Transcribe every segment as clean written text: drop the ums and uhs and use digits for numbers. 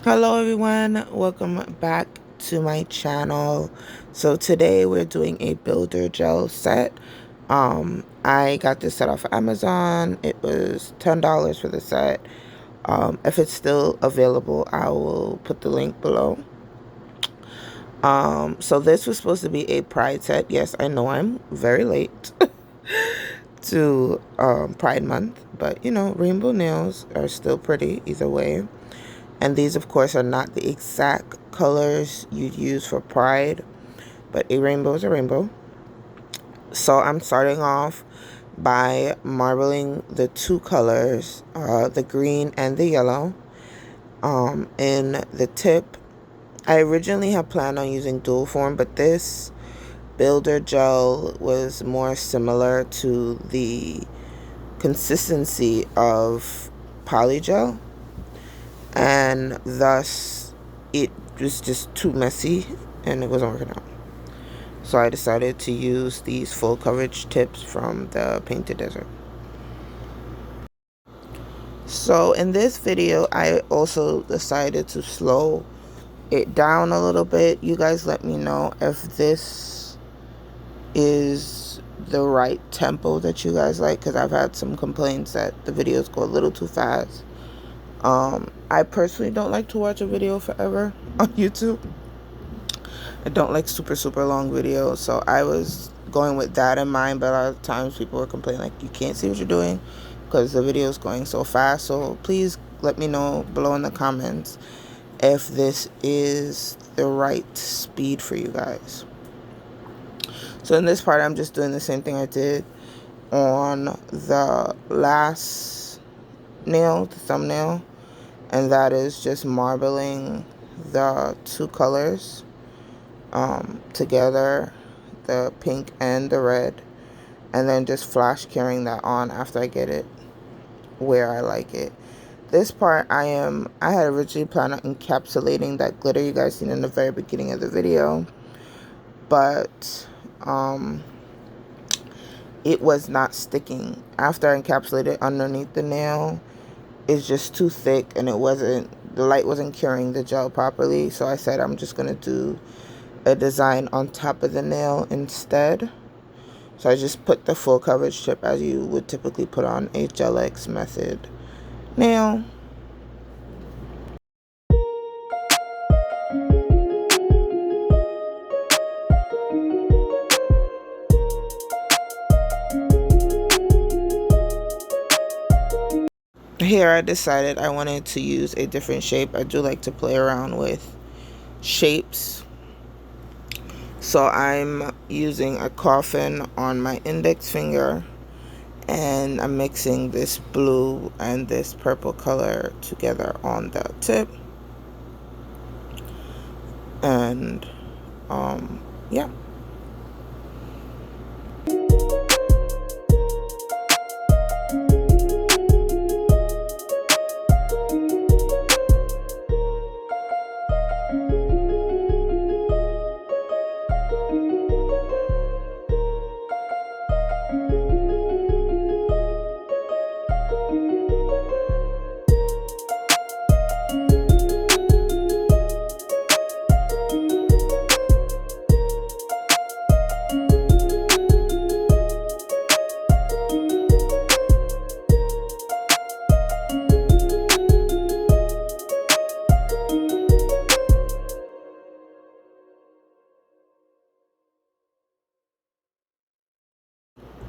Hello everyone, welcome back to my channel. So today we're doing a builder gel set. I got this set off Amazon. It was $10 for the set. If it's still available, I will put the link below. So this was supposed to be a Pride set. Yes, I know I'm very late to Pride month, but you know, rainbow nails are still pretty either way. And these, of course, are not the exact colors you'd use for Pride, but a rainbow is a rainbow. So I'm starting off by marbling the two colors, the green and the yellow, in the tip. I originally had planned on using dual form, but this builder gel was more similar to the consistency of polygel, and thus it was just too messy and it wasn't working out. So I decided to use these full coverage tips from the Painted Desert. So in this video, I also decided to slow it down a little bit. You guys let me know if this is the right tempo that you guys like, because I've had some complaints that the videos go a little too fast. I personally don't like to watch a video forever on YouTube. I don't like super long videos, so I was going with that in mind. But a lot of times people were complaining like you can't see what you're doing because the video is going so fast. So please let me know below in the comments if this is the right speed for you guys. So in this part, I'm just doing the same thing I did on the last nail, the thumbnail, and that is just marbling the two colors together, the pink and the red, and then just flash carrying that on after I get it where I like it. This part I had originally planned on encapsulating that glitter you guys seen in the very beginning of the video, but it was not sticking. After I encapsulated it underneath the nail, it's just too thick and the light wasn't curing the gel properly. So I said I'm just gonna do a design on top of the nail instead. So I just put the full coverage tip as you would typically put on a Gel X method nail. Here I decided I wanted to use a different shape. I do like to play around with shapes. So I'm using a coffin on my index finger, and I'm mixing this blue and this purple color together on the tip. And yeah.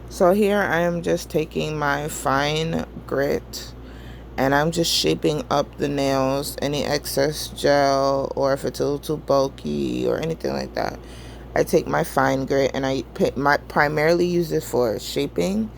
So here I am just taking my fine grit and I'm just shaping up the nails, any excess gel, or if it's a little too bulky or anything like that. I take my fine grit and I primarily use this for shaping.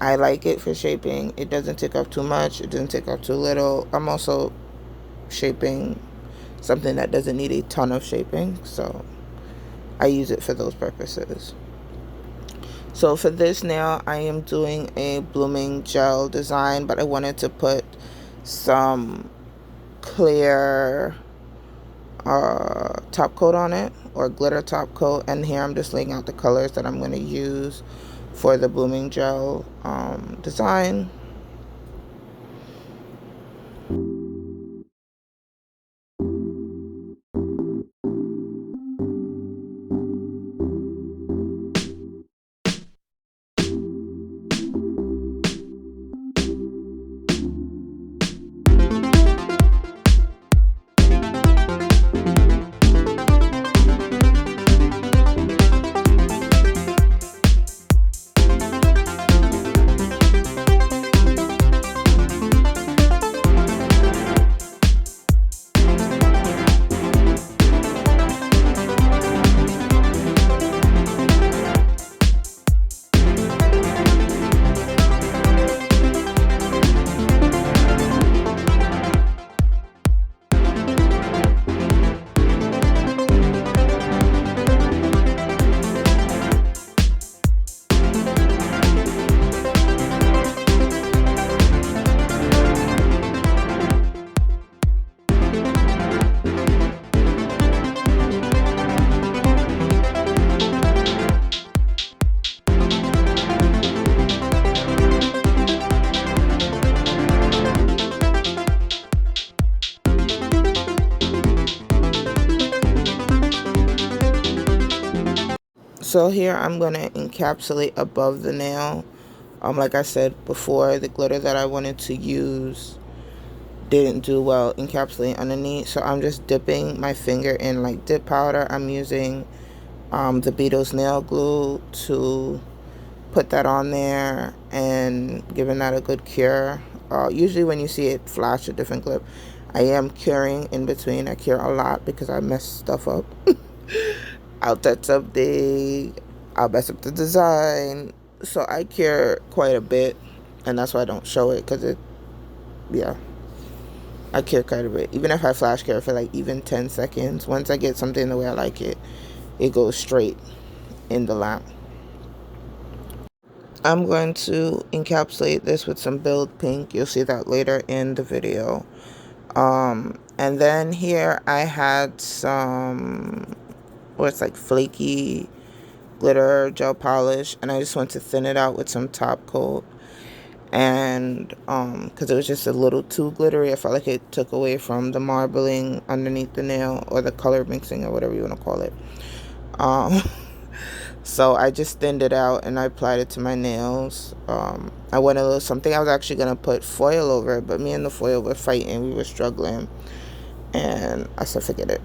I like it for shaping. It doesn't take up too much. It doesn't take up too little. I'm also shaping something that doesn't need a ton of shaping, so I use it for those purposes. So for this nail, I am doing a blooming gel design, but I wanted to put some clear top coat on it, or glitter top coat. And here I'm just laying out the colors that I'm going to use for the blooming gel design. So here I'm going to encapsulate above the nail. Like I said before, the glitter that I wanted to use didn't do well encapsulating underneath, so I'm just dipping my finger in like dip powder. I'm using the Beetles nail glue to put that on there and giving that a good cure. Usually when you see it flash a different clip, I am curing in between. I cure a lot because I mess stuff up. I'll touch something, I'll mess up the design, so I cure quite a bit, and that's why I don't show it, because yeah, I cure quite a bit. Even if I flash cure for like even 10 seconds, once I get something the way I like it, it goes straight in the lamp. I'm going to encapsulate this with some Build Pink. You'll see that later in the video. And then here I had some, it's like flaky glitter gel polish, and I just want to thin it out with some top coat. And because it was just a little too glittery, I felt like it took away from the marbling underneath the nail, or the color mixing, or whatever you want to call it. So I just thinned it out and I applied it to my nails. I went a little something. I was actually going to put foil over it, but me and the foil were fighting. We were struggling. And I said, forget it.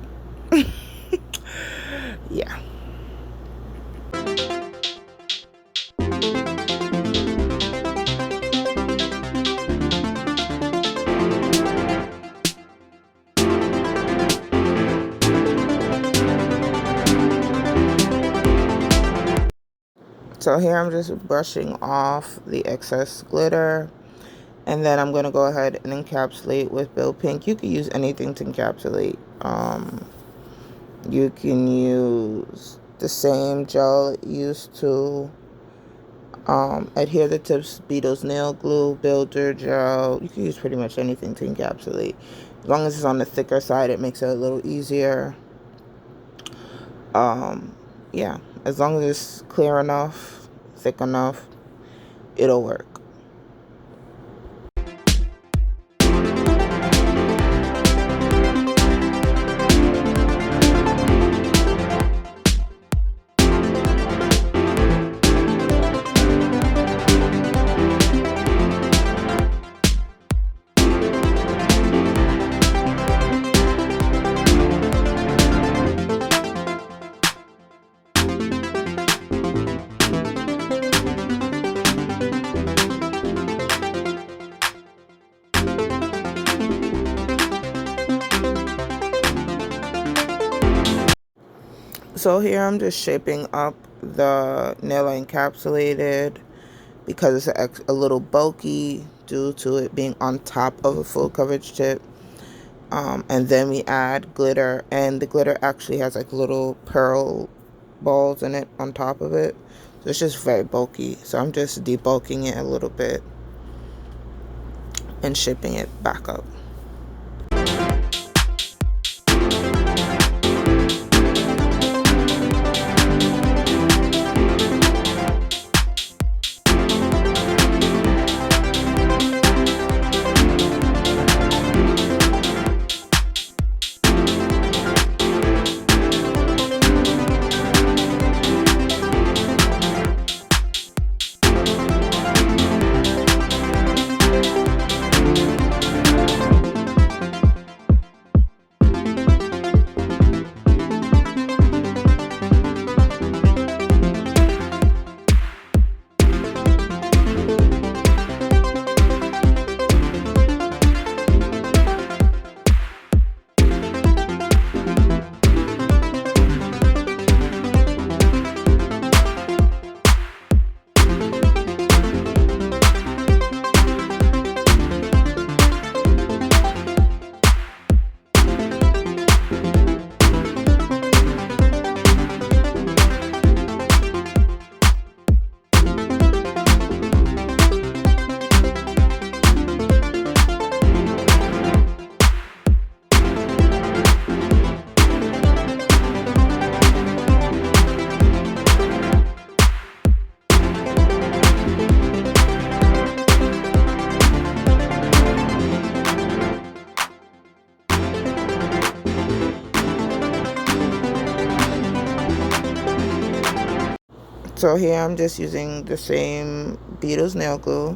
Yeah. So here I'm just brushing off the excess glitter, and then I'm going to go ahead and encapsulate with Build Pink. You can use anything to encapsulate. You can use the same gel used to adhere the tips, Beetles nail glue, builder gel. You can use pretty much anything to encapsulate. As long as it's on the thicker side, it makes it a little easier. Yeah, as long as it's clear enough, thick enough, it'll work. So here I'm just shaping up the nail I encapsulated because it's a little bulky due to it being on top of a full coverage tip. And then we add glitter, and the glitter actually has like little pearl balls in it on top of it. So it's just very bulky. So I'm just debulking it a little bit and shaping it back up. So here I'm just using the same Beetles nail glue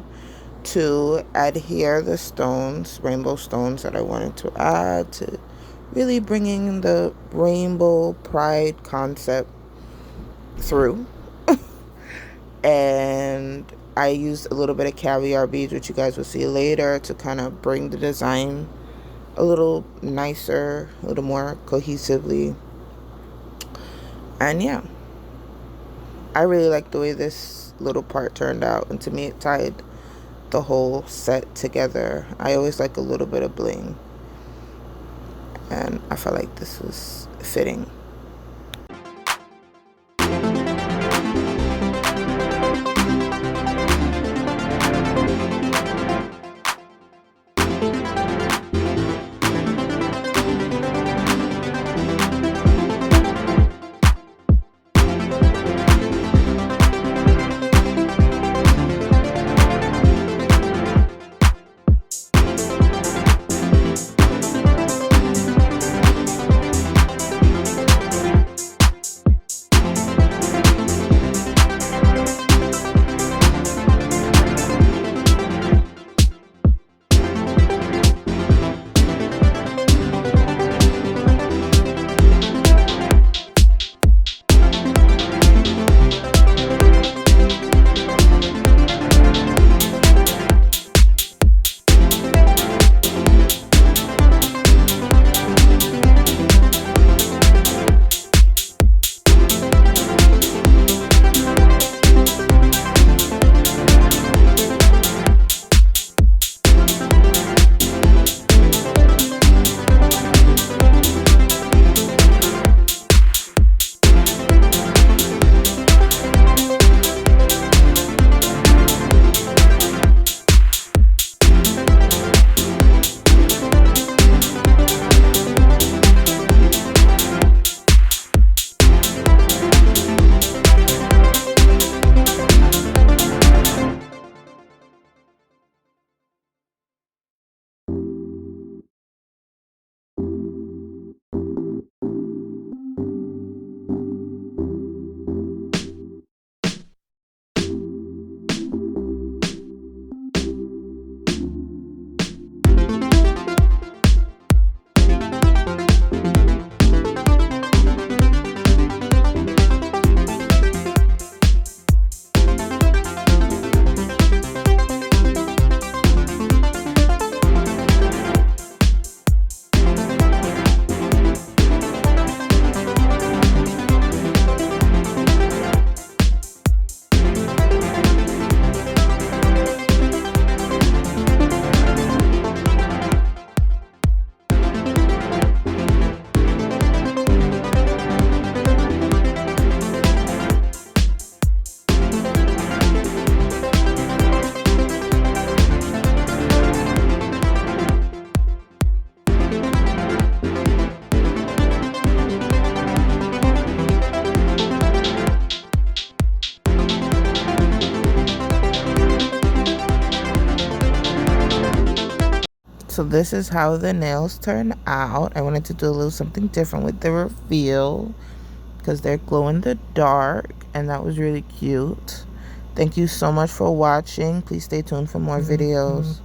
to adhere the stones, rainbow stones that I wanted to add, to really bringing the rainbow pride concept through. And I used a little bit of caviar beads, which you guys will see later, to kind of bring the design a little nicer, a little more cohesively. And yeah, I really like the way this little part turned out, and to me it tied the whole set together. I always like a little bit of bling, and I felt like this was fitting. So this is how the nails turn out. I wanted to do a little something different with the reveal because they're glow in the dark, and that was really cute. Thank you so much for watching. Please stay tuned for more videos.